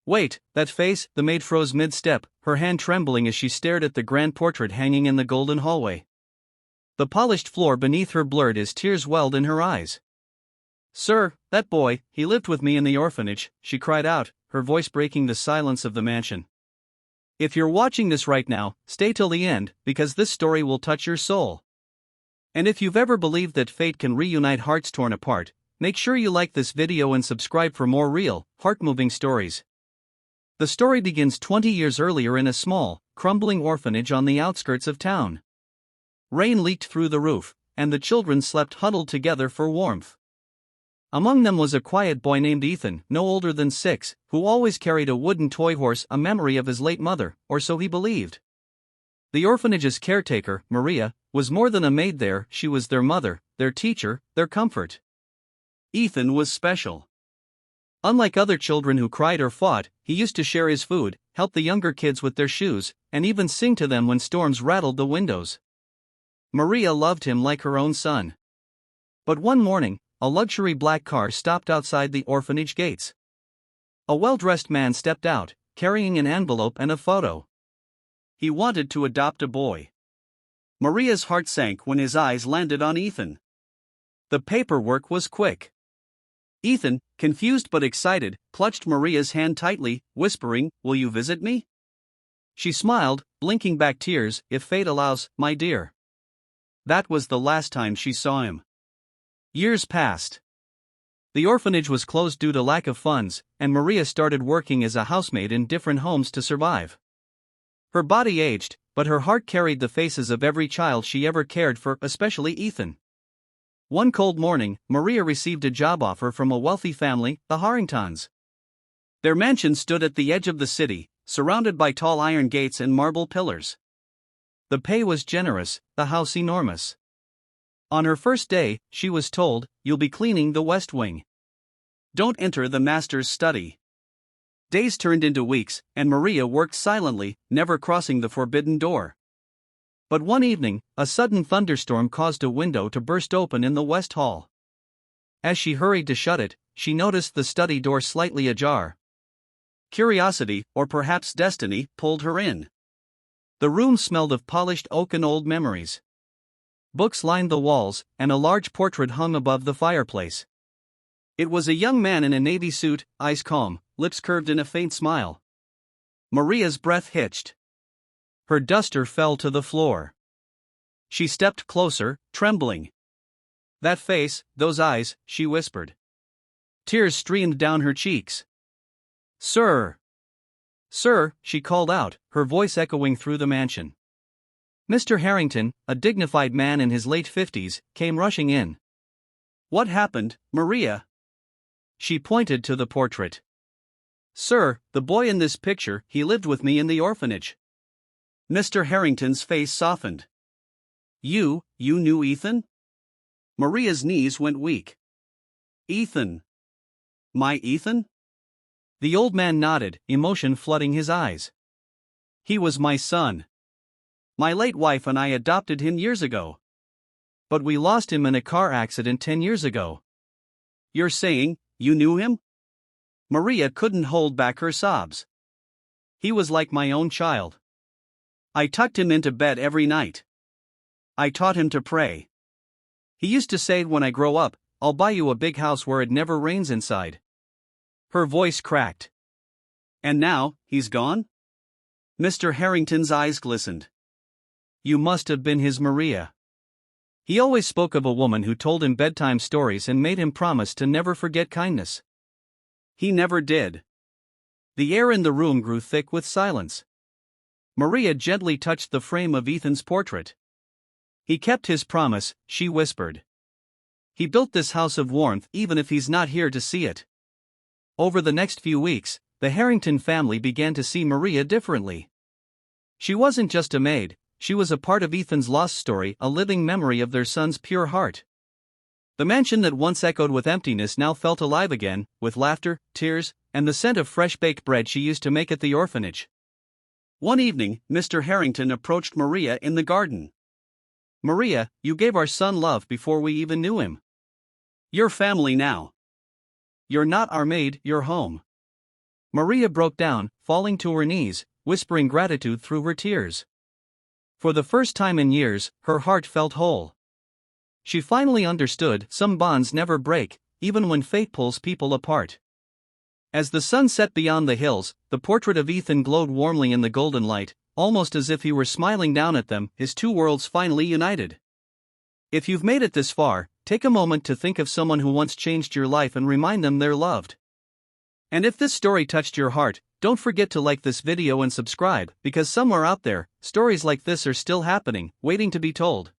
Wait, that face, the maid froze mid-step, her hand trembling as she stared at the grand portrait hanging in the golden hallway. The polished floor beneath her blurred as tears welled in her eyes. Sir, that boy, he lived with me in the orphanage, she cried out, her voice breaking the silence of the mansion. If you're watching this right now, stay till the end, because this story will touch your soul. And if you've ever believed that fate can reunite hearts torn apart, make sure you like this video and subscribe for more real, heart-moving stories. The story begins 20 years earlier in a small, crumbling orphanage on the outskirts of town. Rain leaked through the roof, and the children slept huddled together for warmth. Among them was a quiet boy named Ethan, no older than 6, who always carried a wooden toy horse, a memory of his late mother, or so he believed. The orphanage's caretaker, Maria, was more than a maid there, she was their mother, their teacher, their comfort. Ethan was special. Unlike other children who cried or fought, he used to share his food, help the younger kids with their shoes, and even sing to them when storms rattled the windows. Maria loved him like her own son. But one morning, a luxury black car stopped outside the orphanage gates. A well-dressed man stepped out, carrying an envelope and a photo. He wanted to adopt a boy. Maria's heart sank when his eyes landed on Ethan. The paperwork was quick. Ethan, confused but excited, clutched Maria's hand tightly, whispering, "Will you visit me?" She smiled, blinking back tears, "If fate allows, my dear." That was the last time she saw him. Years passed. The orphanage was closed due to lack of funds, and Maria started working as a housemaid in different homes to survive. Her body aged, but her heart carried the faces of every child she ever cared for, especially Ethan. One cold morning, Maria received a job offer from a wealthy family, the Harringtons. Their mansion stood at the edge of the city, surrounded by tall iron gates and marble pillars. The pay was generous, the house enormous. On her first day, she was told, "You'll be cleaning the West Wing. Don't enter the master's study." Days turned into weeks, and Maria worked silently, never crossing the forbidden door. But one evening, a sudden thunderstorm caused a window to burst open in the West Hall. As she hurried to shut it, she noticed the study door slightly ajar. Curiosity, or perhaps destiny, pulled her in. The room smelled of polished oak and old memories. Books lined the walls, and a large portrait hung above the fireplace. It was a young man in a navy suit, eyes calm, lips curved in a faint smile. Maria's breath hitched. Her duster fell to the floor. She stepped closer, trembling. "That face, those eyes," she whispered. Tears streamed down her cheeks. "Sir! Sir!" she called out, her voice echoing through the mansion. Mr. Harrington, a dignified man in his late 50s, came rushing in. "What happened, Maria?" She pointed to the portrait. "Sir, the boy in this picture, he lived with me in the orphanage." Mr. Harrington's face softened. You knew Ethan?" Maria's knees went weak. "Ethan? My Ethan?" The old man nodded, emotion flooding his eyes. "He was my son. My late wife and I adopted him years ago. But we lost him in a car accident 10 years ago." "You're saying, you knew him?" Maria couldn't hold back her sobs. "He was like my own child. I tucked him into bed every night. I taught him to pray. He used to say, 'When I grow up, I'll buy you a big house where it never rains inside.'" Her voice cracked. "And now, he's gone?" Mr. Harrington's eyes glistened. "You must have been his Maria." He always spoke of a woman who told him bedtime stories and made him promise to never forget kindness. He never did. The air in the room grew thick with silence. Maria gently touched the frame of Ethan's portrait. "He kept his promise," she whispered. "He built this house of warmth even if he's not here to see it." Over the next few weeks, the Harrington family began to see Maria differently. She wasn't just a maid, she was a part of Ethan's lost story, a living memory of their son's pure heart. The mansion that once echoed with emptiness now felt alive again, with laughter, tears, and the scent of fresh-baked bread she used to make at the orphanage. One evening, Mr. Harrington approached Maria in the garden. "Maria, you gave our son love before we even knew him. You're family now. You're not our maid, you're home." Maria broke down, falling to her knees, whispering gratitude through her tears. For the first time in years, her heart felt whole. She finally understood some bonds never break, even when fate pulls people apart. As the sun set beyond the hills, the portrait of Ethan glowed warmly in the golden light, almost as if he were smiling down at them, his two worlds finally united. If you've made it this far, take a moment to think of someone who once changed your life and remind them they're loved. And if this story touched your heart, don't forget to like this video and subscribe, because somewhere out there, stories like this are still happening, waiting to be told.